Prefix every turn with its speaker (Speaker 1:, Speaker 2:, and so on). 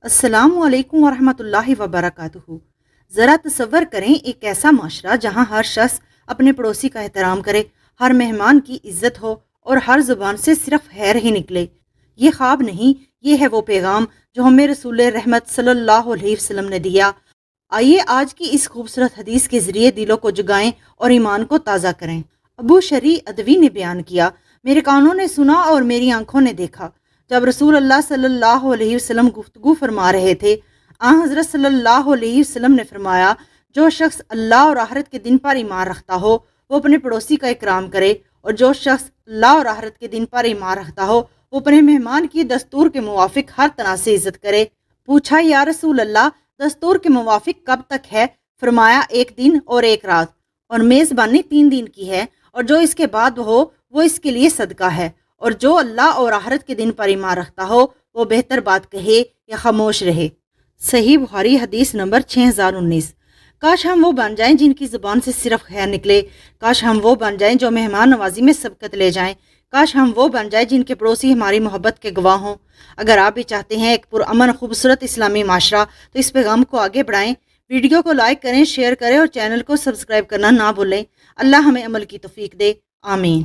Speaker 1: السلام علیکم ورحمۃ اللہ وبرکاتہ۔ ذرا تصور کریں ایک ایسا معاشرہ جہاں ہر شخص اپنے پڑوسی کا احترام کرے، ہر مہمان کی عزت ہو اور ہر زبان سے صرف خیر ہی نکلے۔ یہ خواب نہیں، یہ ہے وہ پیغام جو ہمیں رسول رحمت صلی اللہ علیہ وسلم نے دیا۔ آئیے آج کی اس خوبصورت حدیث کے ذریعے دلوں کو جگائیں اور ایمان کو تازہ کریں۔ ابو شریح ادوی نے بیان کیا، میرے کانوں نے سنا اور میری آنکھوں نے دیکھا جب رسول اللہ صلی اللہ علیہ وسلم گفتگو فرما رہے تھے۔ حضرت صلی اللہ علیہ وسلم نے فرمایا، جو شخص اللہ اور آخرت کے دن پر ایمان رکھتا ہو وہ اپنے پڑوسی کا اکرام کرے، اور جو شخص اللہ اور آخرت کے دن پر ایمان رکھتا ہو وہ اپنے مہمان کی دستور کے موافق ہر طرح سے عزت کرے۔ پوچھا، یا رسول اللہ دستور کے موافق کب تک ہے؟ فرمایا، 1 دن اور 1 رات، اور میزبانی 3 دن کی ہے، اور جو اس کے بعد ہو وہ اس کے لیے صدقہ ہے، اور جو اللہ اور آخرت کے دن پر ایمان رکھتا ہو وہ بہتر بات کہے یا خاموش رہے۔ صحیح بخاری حدیث نمبر 6019۔ کاش ہم وہ بن جائیں جن کی زبان سے صرف خیر نکلے، کاش ہم وہ بن جائیں جو مہمان نوازی میں سبقت لے جائیں، کاش ہم وہ بن جائیں جن کے پڑوسی ہماری محبت کے گواہ ہوں۔ اگر آپ بھی چاہتے ہیں ایک پرامن خوبصورت اسلامی معاشرہ تو اس پیغام کو آگے بڑھائیں، ویڈیو کو لائک کریں، شیئر کریں اور چینل کو سبسکرائب کرنا نہ بھولیں۔ اللہ ہمیں عمل کی توفیق دے، آمین۔